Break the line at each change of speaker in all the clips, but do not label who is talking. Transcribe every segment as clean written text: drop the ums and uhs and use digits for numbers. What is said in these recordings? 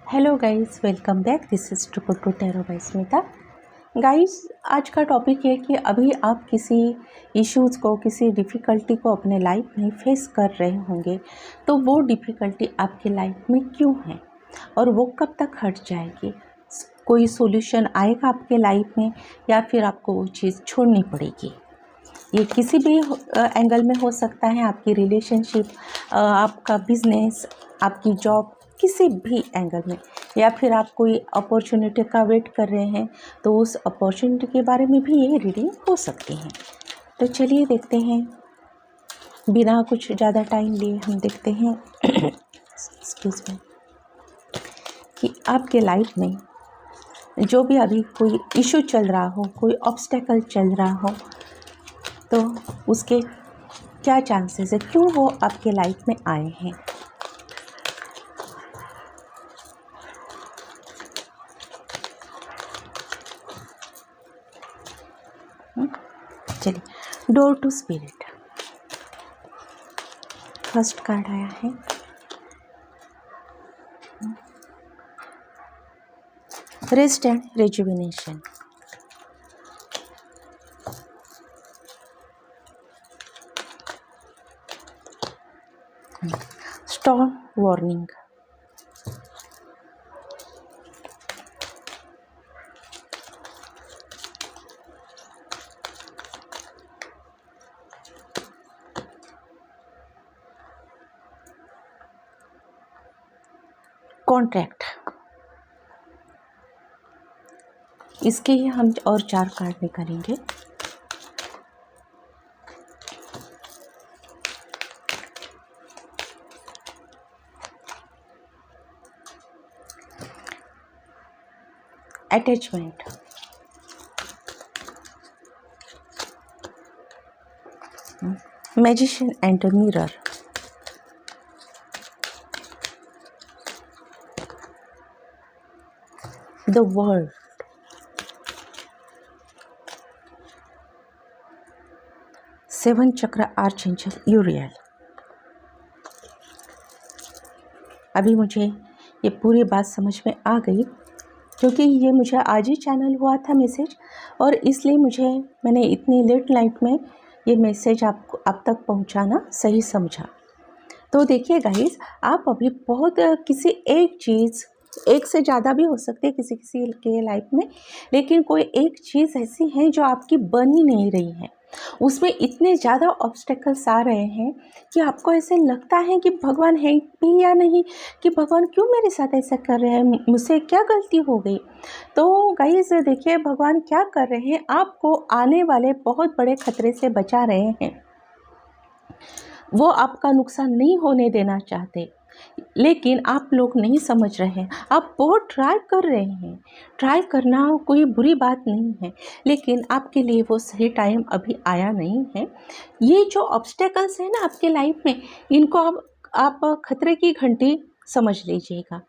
Hello guys, welcome back. This is triple two tarot by Smita. Guys, आज का topic है कि अभी आप किसी इश्यूज़ को, किसी डिफ़िकल्टी को अपने लाइफ में फेस कर रहे होंगे, तो वो डिफ़िकल्टी आपकी लाइफ में क्यों है और वो कब तक हट जाएगी। कोई सॉल्यूशन आएगा आपके लाइफ में या फिर आपको वो चीज़ छोड़नी पड़ेगी। ये किसी भी एंगल में हो सकता है, आपकी रिलेशनशिप, आपका बिजनेस, आपकी जॉब, किसी भी एंगल में, या फिर आप कोई अपॉर्चुनिटी का वेट कर रहे हैं तो उस अपॉर्चुनिटी के बारे में भी ये रीडिंग हो सकती है। तो चलिए देखते हैं, बिना कुछ ज़्यादा टाइम लिए हम देखते हैं एक्सक्यूज मी, कि आपके लाइफ में जो भी अभी कोई इशू चल रहा हो, कोई ऑब्स्टेकल चल रहा हो, तो उसके क्या चांसेस है, क्यों वो आपके लाइफ में आए हैं। चलिए, door to spirit first card आया है। Rest and rejuvenation. Storm warning. Contract. इसके ही हम और 4 कार्ड निकालेंगे। Attachment. Magician and mirror. The world. Seven chakra archangel यूरियल। अभी मुझे ये पूरी बात समझ में आ गई, क्योंकि ये मुझे आज ही चैनल हुआ था मैसेज, और इसलिए मैंने इतनी लेट नाइट में ये मैसेज आपको अब तक पहुंचाना सही समझा। तो देखिए गाइस, आप अभी बहुत किसी एक चीज़, एक से ज़्यादा भी हो सकते हैं किसी किसी के लाइफ में, लेकिन कोई एक चीज़ ऐसी है जो आपकी बन ही नहीं रही है। उसमें इतने ज़्यादा ऑब्स्टेकल्स आ रहे हैं कि आपको ऐसे लगता है कि भगवान है भी या नहीं, कि भगवान क्यों मेरे साथ ऐसा कर रहे हैं, मुझसे क्या गलती हो गई। तो गाइस देखिए, भगवान क्या कर रहे हैं, आपको आने वाले बहुत बड़े खतरे से बचा रहे हैं। वो आपका नुकसान नहीं होने देना चाहते, लेकिन आप लोग नहीं समझ रहे हैं। आप बहुत ट्राई कर रहे हैं। ट्राई करना कोई बुरी बात नहीं है, लेकिन आपके लिए वो सही टाइम अभी आया नहीं है। ये जो ऑब्स्टेकल्स हैं ना आपके लाइफ में, इनको आप खतरे की घंटी समझ लीजिएगा।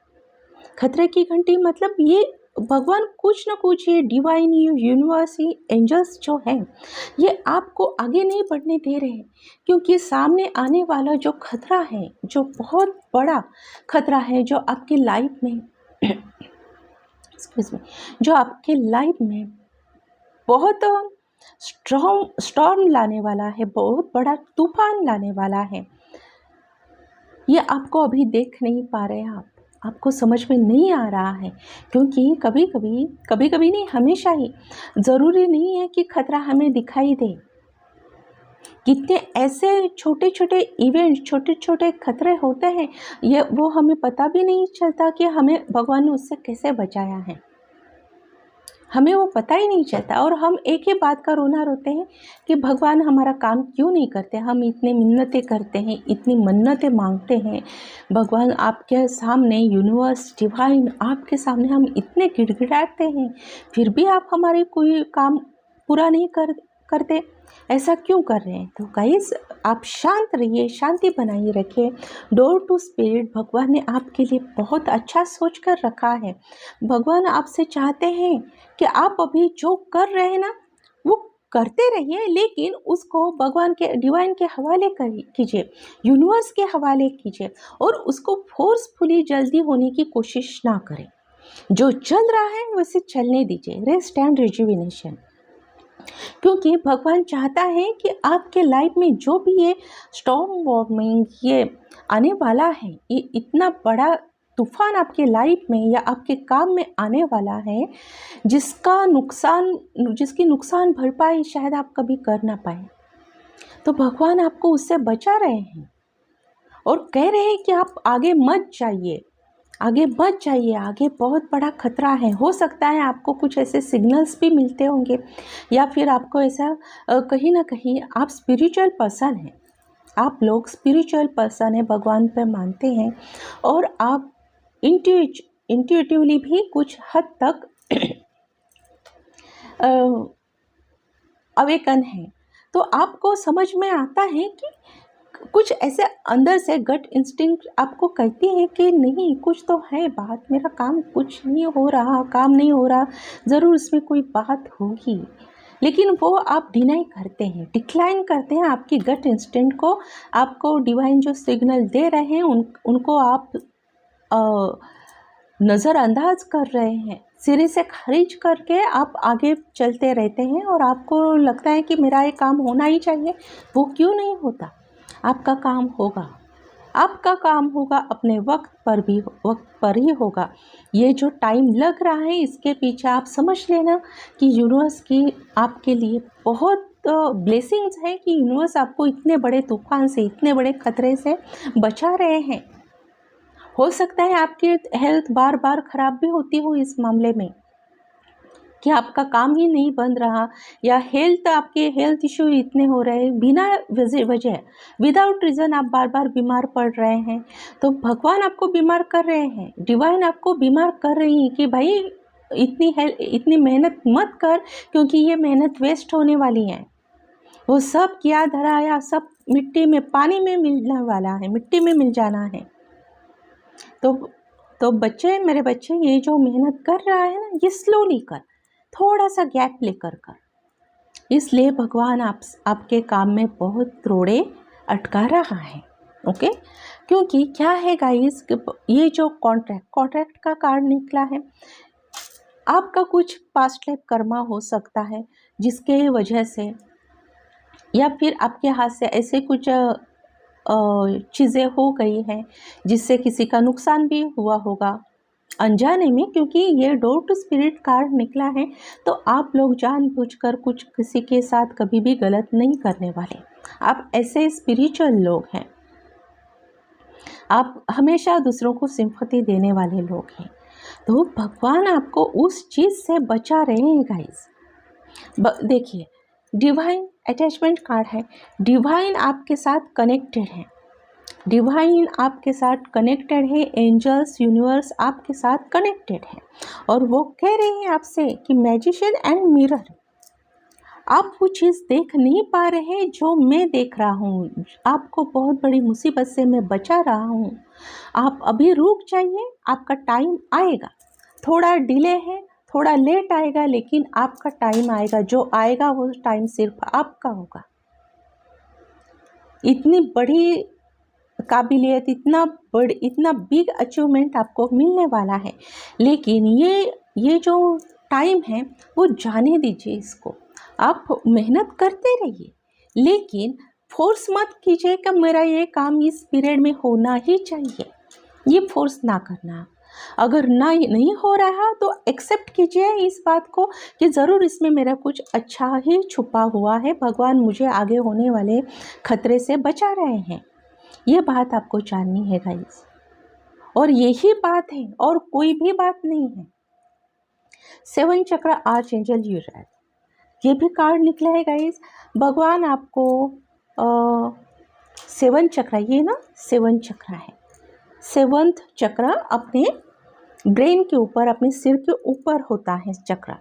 खतरे की घंटी मतलब ये भगवान कुछ ना कुछ, ये डिवाइन यूनिवर्स, ये एंजल्स जो हैं, ये आपको आगे नहीं बढ़ने दे रहे हैं, क्योंकि सामने आने वाला जो खतरा है, जो बहुत बड़ा खतरा है, जो आपकी लाइफ में एक्सक्यूज मी, जो आपके लाइफ में बहुत स्टॉर्म लाने वाला है, बहुत बड़ा तूफान लाने वाला है, ये आपको अभी देख नहीं पा रहे हैं। आपको समझ में नहीं आ रहा है, क्योंकि कभी कभी नहीं, हमेशा ही ज़रूरी नहीं है कि खतरा हमें दिखाई दे। कितने ऐसे छोटे छोटे इवेंट, छोटे छोटे खतरे होते हैं, ये वो हमें पता भी नहीं चलता कि हमें भगवान ने उससे कैसे बचाया है। हमें वो पता ही नहीं चलता, और हम एक ही बात का रोना रोते हैं कि भगवान हमारा काम क्यों नहीं करते। हम इतने मिन्नतें करते हैं, इतनी मन्नतें मांगते हैं भगवान आपके सामने, यूनिवर्स, डिवाइन आपके सामने हम इतने गिड़गिड़ाते हैं, फिर भी आप हमारे कोई काम पूरा नहीं करते। ऐसा क्यों कर रहे हैं। तो गाइस, आप शांत रहिए, शांति बनाए रखिए। डोर टू स्पिरिट, भगवान ने आपके लिए बहुत अच्छा सोच कर रखा है। भगवान आपसे चाहते हैं कि आप अभी जो कर रहे हैं ना, वो करते रहिए, लेकिन उसको भगवान के, डिवाइन के हवाले कीजिए, यूनिवर्स के हवाले कीजिए और उसको फोर्सफुली जल्दी होने की कोशिश ना करें। जो चल रहा है वैसे चलने दीजिए, रेस्ट एंड रिजुविनेशन। क्योंकि भगवान चाहता है कि आपके लाइफ में जो भी ये स्टॉर्म वार्मिंग ये आने वाला है, ये इतना बड़ा तूफान आपके लाइफ में या आपके काम में आने वाला है, जिसकी नुकसान भरपाई शायद आप कभी कर ना पाए, तो भगवान आपको उससे बचा रहे हैं और कह रहे हैं कि आप आगे मत जाइए, आगे मत जाइए, आगे बहुत बड़ा खतरा है। हो सकता है आपको कुछ ऐसे सिग्नल्स भी मिलते होंगे, या फिर आपको ऐसा कहीं ना कहीं, आप स्पिरिचुअल पर्सन हैं, आप लोग स्पिरिचुअल पर्सन है, भगवान पे मानते हैं और आप इंट्यूटिवली भी कुछ हद तक अवेकन है। तो आपको समझ में आता है कि कुछ ऐसे अंदर से गट इंस्टिंक्ट आपको कहती है कि नहीं, कुछ तो है बात, मेरा काम कुछ नहीं हो रहा, काम नहीं हो रहा, ज़रूर इसमें कोई बात होगी, लेकिन वो आप डिनाई करते हैं, डिक्लाइन करते हैं आपकी गट इंस्टिंक्ट को। आपको डिवाइन जो सिग्नल दे रहे हैं उनको आप नज़रअंदाज कर रहे हैं, सिरे से खारिज करके आप आगे चलते रहते हैं और आपको लगता है कि मेरा ये काम होना ही चाहिए। वो क्यों नहीं होता? आपका काम होगा, आपका काम होगा, अपने वक्त पर ही होगा। ये जो टाइम लग रहा है इसके पीछे आप समझ लेना कि यूनिवर्स की आपके लिए बहुत ब्लेसिंग्स है कि यूनिवर्स आपको इतने बड़े तूफान से, इतने बड़े खतरे से बचा रहे हैं। हो सकता है आपकी हेल्थ बार बार ख़राब भी होती हो इस मामले में कि आपका काम ही नहीं बन रहा, या आपके हेल्थ इश्यू इतने हो रहे बिना वजह, विदाउट रीज़न आप बार बार बीमार पड़ रहे हैं। तो भगवान आपको बीमार कर रहे हैं, डिवाइन आपको बीमार कर रही है कि भाई इतनी मेहनत मत कर, क्योंकि ये मेहनत वेस्ट होने वाली है। वो सब किया धराया सब मिट्टी में, पानी में मिलने वाला है, मिट्टी में मिल जाना है। तो बच्चे, मेरे बच्चे, ये जो मेहनत कर रहा है ना, ये स्लोली कर, थोड़ा सा गैप लेकर कर। इसलिए भगवान आपके काम में बहुत रोड़े अटका रहा है। ओके, क्योंकि क्या है गाइस, ये जो कॉन्ट्रैक्ट का कार्ड निकला है, आपका कुछ पास्ट लाइफ कर्मा हो सकता है जिसके वजह से, या फिर आपके हाथ से ऐसे कुछ चीज़ें हो गई हैं जिससे किसी का नुकसान भी हुआ होगा अनजाने में। क्योंकि ये डोर टू स्पिरिट कार्ड निकला है, तो आप लोग जानबूझकर कुछ किसी के साथ कभी भी गलत नहीं करने वाले। आप ऐसे स्पिरिचुअल लोग हैं, आप हमेशा दूसरों को सिंपैथी देने वाले लोग हैं। तो भगवान आपको उस चीज़ से बचा रहे हैं गाइस। देखिए, डिवाइन अटैचमेंट कार्ड है, डिवाइन आपके साथ कनेक्टेड है, डिवाइन आपके साथ कनेक्टेड है, एंजल्स यूनिवर्स आपके साथ कनेक्टेड है, और वो कह रहे हैं आपसे कि मैजिशियन एंड मिरर, आप वो चीज़ देख नहीं पा रहे जो मैं देख रहा हूँ, आपको बहुत बड़ी मुसीबत से मैं बचा रहा हूँ, आप अभी रुक जाइए, आपका टाइम आएगा, थोड़ा डिले है, थोड़ा लेट आएगा, लेकिन आपका टाइम आएगा, जो आएगा वो टाइम सिर्फ आपका होगा। इतनी बड़ी काबिलियत, इतना बिग अचीवमेंट आपको मिलने वाला है, लेकिन ये जो टाइम है वो जाने दीजिए इसको। आप मेहनत करते रहिए, लेकिन फोर्स मत कीजिए कि मेरा ये काम इस पीरियड में होना ही चाहिए, ये फोर्स ना करना। अगर नहीं हो रहा तो एक्सेप्ट कीजिए इस बात को कि ज़रूर इसमें मेरा कुछ अच्छा ही छुपा हुआ है, भगवान मुझे आगे होने वाले खतरे से बचा रहे हैं। ये बात आपको जाननी है गाइस, और यही बात है और कोई भी बात नहीं है। 7 चक्र आर्च एंजल यूरेल, ये भी कार्ड निकला है गाइस। भगवान आपको 7 चक्र, ये ना 7 चक्र है, 7th चक्र अपने ब्रेन के ऊपर, अपने सिर के ऊपर होता है चक्र।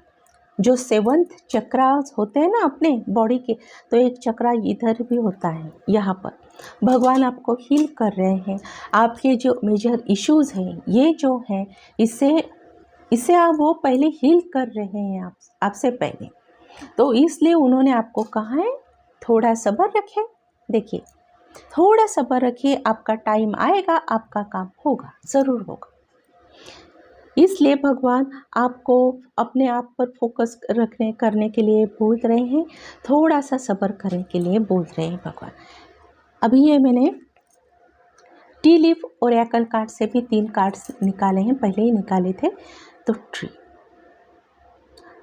जो 7th चक्र होते हैं ना अपने बॉडी के, तो एक चक्र इधर भी होता है, यहाँ पर भगवान आपको हील कर रहे हैं। आपके जो मेजर इश्यूज़ हैं, ये जो है, इससे आप वो पहले हील कर रहे हैं आपसे पहले। तो इसलिए उन्होंने आपको कहा है थोड़ा सब्र रखें। देखिए, थोड़ा सब्र रखिए, आपका टाइम आएगा, आपका काम होगा, ज़रूर होगा। इसलिए भगवान आपको अपने आप पर फोकस करने के लिए बोल रहे हैं, थोड़ा सा सब्र करने के लिए बोल रहे हैं भगवान। अभी ये मैंने टी लीफ ओरेकल कार्ड से भी 3 कार्ड्स निकाले हैं, पहले ही निकाले थे। तो tree,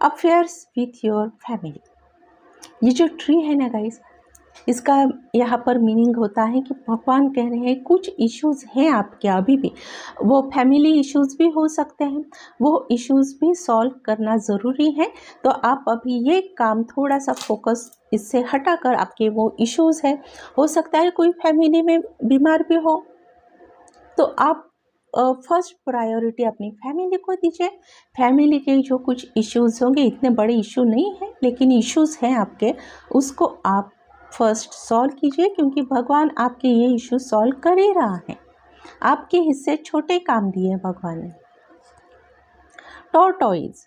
affairs with your family. ये जो ट्री है ना गाइस, इसका यहाँ पर मीनिंग होता है कि भगवान कह रहे हैं कुछ इश्यूज़ हैं आपके अभी भी, वो फैमिली इश्यूज़ भी हो सकते हैं, वो इश्यूज़ भी सॉल्व करना ज़रूरी है। तो आप अभी ये काम थोड़ा सा फोकस इससे हटाकर, आपके वो इश्यूज़ है, हो सकता है कोई फैमिली में बीमार भी हो, तो आप फर्स्ट प्रायोरिटी अपनी फैमिली को दीजिए। फैमिली के जो कुछ इश्यूज़ होंगे, इतने बड़े इशू नहीं हैं लेकिन इश्यूज़ हैं आपके, उसको आप फर्स्ट सॉल्व कीजिए, क्योंकि भगवान आपके ये इशू सॉल्व कर ही रहा है। आपके हिस्से छोटे काम दिए भगवान ने। टॉर्टोइज,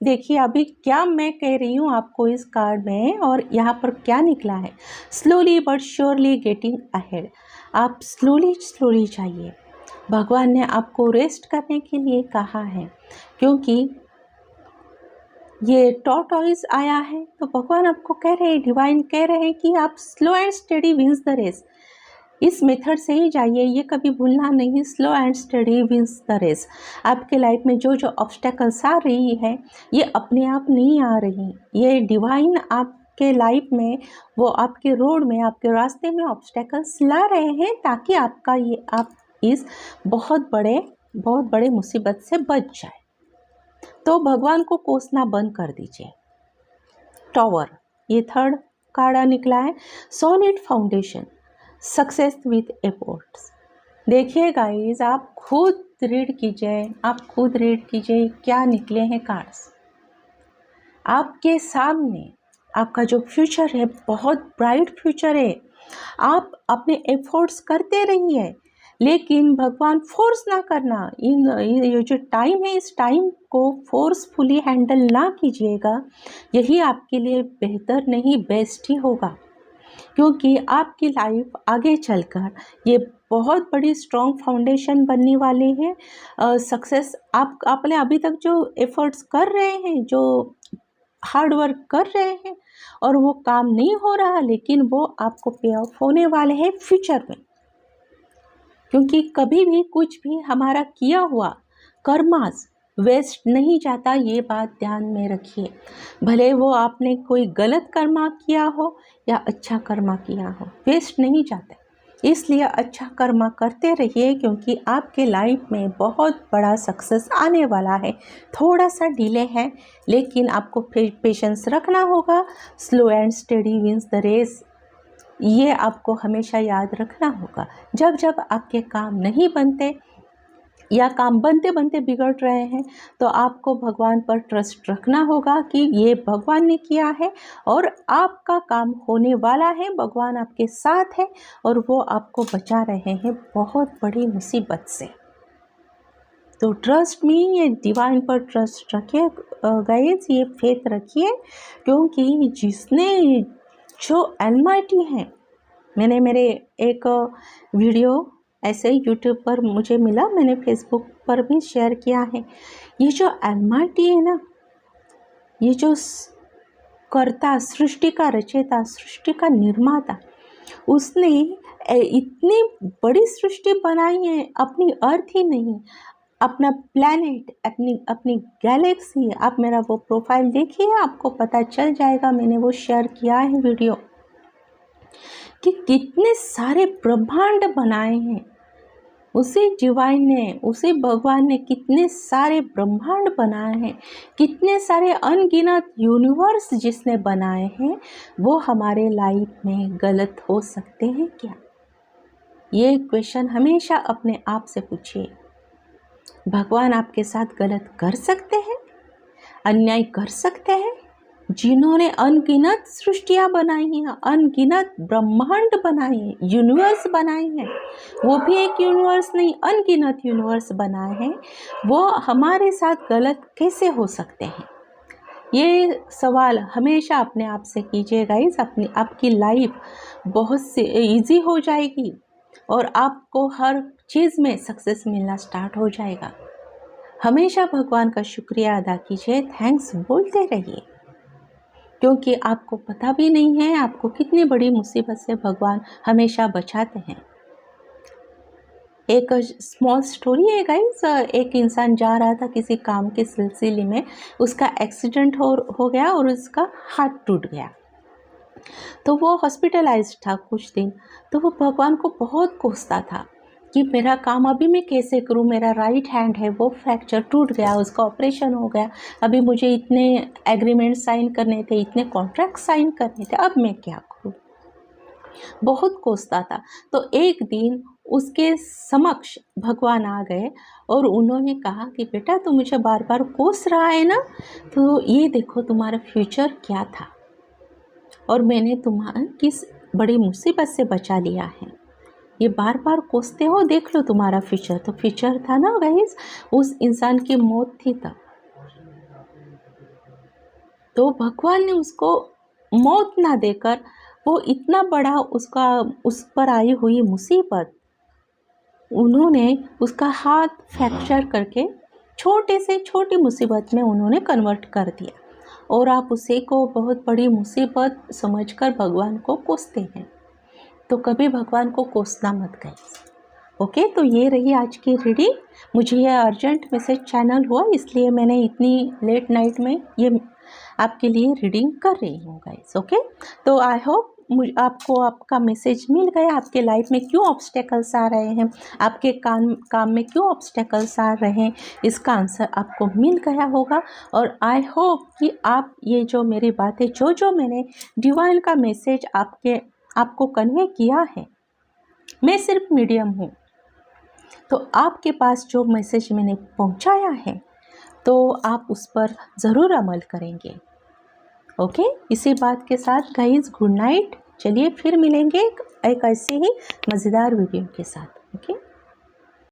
देखिए अभी क्या मैं कह रही हूँ आपको इस कार्ड में, और यहाँ पर क्या निकला है। Slowly but surely getting ahead. आप स्लोली जाइए। भगवान ने आपको रेस्ट करने के लिए कहा है, क्योंकि ये टॉर्टोइज आया है, तो भगवान आपको कह रहे हैं, डिवाइन कह रहे हैं कि आप slow and steady wins the race. इस मेथड से ही जाइए, ये कभी भूलना नहीं, slow and steady wins the race. आपके लाइफ में जो जो ऑब्स्टेकल्स आ रही है, ये अपने आप नहीं आ रही, ये डिवाइन आपके लाइफ में, वो आपके रोड में, आपके रास्ते में ऑब्स्टेकल्स ला रहे हैं, ताकि आप इस बहुत बड़े मुसीबत से बच जाए। तो भगवान को कोसना बंद कर दीजिए। टॉवर, ये 3rd कार्ड निकला है। Solid foundation, success with efforts. देखिए गाइस, आप खुद रीड कीजिए क्या निकले हैं कार्ड्स। आपके सामने आपका जो फ्यूचर है, बहुत ब्राइट फ्यूचर है। आप अपने एफर्ट्स करते रहिए, लेकिन भगवान फोर्स ना करना। ये जो टाइम है, इस टाइम को फोर्सफुली हैंडल ना कीजिएगा, यही आपके लिए बेहतर नहीं, बेस्ट ही होगा। क्योंकि आपकी लाइफ आगे चलकर ये बहुत बड़ी स्ट्रॉन्ग फाउंडेशन बनने वाली है। सक्सेस आपने अभी तक जो एफर्ट्स कर रहे हैं, जो हार्ड वर्क कर रहे हैं, और वो काम नहीं हो रहा, लेकिन वो आपको पे ऑफ होने वाले हैं फ्यूचर में। क्योंकि कभी भी कुछ भी हमारा किया हुआ कर्मास वेस्ट नहीं जाता, ये बात ध्यान में रखिए। भले वो आपने कोई गलत कर्मा किया हो या अच्छा कर्मा किया हो, वेस्ट नहीं जाता। इसलिए अच्छा कर्मा करते रहिए, क्योंकि आपके लाइफ में बहुत बड़ा सक्सेस आने वाला है। थोड़ा सा डिले है, लेकिन आपको पेशेंस रखना होगा। Slow and steady wins the race, ये आपको हमेशा याद रखना होगा। जब जब आपके काम नहीं बनते या काम बनते बनते बिगड़ रहे हैं, तो आपको भगवान पर ट्रस्ट रखना होगा कि ये भगवान ने किया है और आपका काम होने वाला है। भगवान आपके साथ है और वो आपको बचा रहे हैं बहुत बड़ी मुसीबत से। तो ट्रस्ट मी, ये डिवाइन पर ट्रस्ट रखिए गाइस, ये फेथ रखिए, क्योंकि जिसने जो अलमाइटी है, मेरे एक वीडियो ऐसे ही यूट्यूब पर मुझे मिला, मैंने फेसबुक पर भी शेयर किया है। ये जो अलमाइटी है ना, ये जो कर्ता, सृष्टि का रचयिता, सृष्टि का निर्माता, उसने इतनी बड़ी सृष्टि बनाई है। अपनी अर्थ ही नहीं, अपना प्लैनेट, अपनी गैलेक्सी। आप मेरा वो प्रोफाइल देखिए, आपको पता चल जाएगा, मैंने वो शेयर किया है वीडियो, कि कितने सारे ब्रह्मांड बनाए हैं उसी डिवाइन ने, उसी भगवान ने कितने सारे ब्रह्मांड बनाए हैं, कितने सारे अनगिनत यूनिवर्स जिसने बनाए हैं। वो हमारे लाइफ में गलत हो सकते हैं क्या? ये क्वेश्चन हमेशा अपने आप से पूछिए। भगवान आपके साथ गलत कर सकते हैं, अन्याय कर सकते हैं? जिन्होंने अनगिनत सृष्टियाँ बनाई हैं, अनगिनत ब्रह्मांड बनाए हैं, यूनिवर्स बनाए हैं, वो भी एक यूनिवर्स नहीं, अनगिनत यूनिवर्स बनाए हैं, वो हमारे साथ गलत कैसे हो सकते हैं? ये सवाल हमेशा अपने आप से कीजिए गाइस। आपकी लाइफ बहुत से ईजी हो जाएगी और आपको हर चीज़ में सक्सेस मिलना स्टार्ट हो जाएगा। हमेशा भगवान का शुक्रिया अदा कीजिए, थैंक्स बोलते रहिए, क्योंकि आपको पता भी नहीं है आपको कितनी बड़ी मुसीबत से भगवान हमेशा बचाते हैं। एक स्मॉल स्टोरी है गाइस। एक इंसान जा रहा था किसी काम के सिलसिले में, उसका एक्सीडेंट हो गया और उसका हाथ टूट गया। तो वो हॉस्पिटलाइज्ड था कुछ दिन। तो वो भगवान को बहुत कोसता था कि मेरा काम अभी मैं कैसे करूं, मेरा राइट हैंड है वो फ्रैक्चर टूट गया, उसका ऑपरेशन हो गया, अभी मुझे इतने एग्रीमेंट साइन करने थे, इतने कॉन्ट्रैक्ट साइन करने थे, अब मैं क्या करूं, बहुत कोसता था। तो एक दिन उसके समक्ष भगवान आ गए और उन्होंने कहा कि बेटा तू मुझे बार बार कोस रहा है ना, तो ये देखो तुम्हारा फ्यूचर क्या था और मैंने तुम्हारा किस बड़ी मुसीबत से बचा लिया है। ये बार बार कोसते हो, देख लो तुम्हारा फ्यूचर। तो फ्यूचर था ना गाइस, उस इंसान की मौत थी तब। तो भगवान ने उसको मौत ना देकर वो इतना बड़ा उस पर आई हुई मुसीबत, उन्होंने उसका हाथ फ्रैक्चर करके छोटे से छोटी मुसीबत में उन्होंने कन्वर्ट कर दिया। और आप उसे को बहुत बड़ी मुसीबत समझकर भगवान को कोसते हैं, तो कभी भगवान को कोसना मत गाइस। ओके, तो ये रही आज की रीडिंग। मुझे ये अर्जेंट मैसेज चैनल हुआ, इसलिए मैंने इतनी लेट नाइट में ये आपके लिए रीडिंग कर रही हूँ गाइस। ओके, तो आई होप आपको आपका मैसेज मिल गया। आपके लाइफ में क्यों ऑब्स्टेकल्स आ रहे हैं, आपके काम में क्यों ऑब्स्टेकल्स आ रहे हैं, इसका आंसर आपको मिल गया होगा। और आई होप कि आप ये जो मेरी बातें जो मैंने डिवाइन का मैसेज आपको कन्वे किया है, मैं सिर्फ मीडियम हूँ, तो आपके पास जो मैसेज मैंने पहुँचाया है तो आप उस पर ज़रूर अमल करेंगे। ओके, इसी बात के साथ गाइस गुड नाइट। चलिए फिर मिलेंगे एक ऐसे ही मज़ेदार वीडियो के साथ।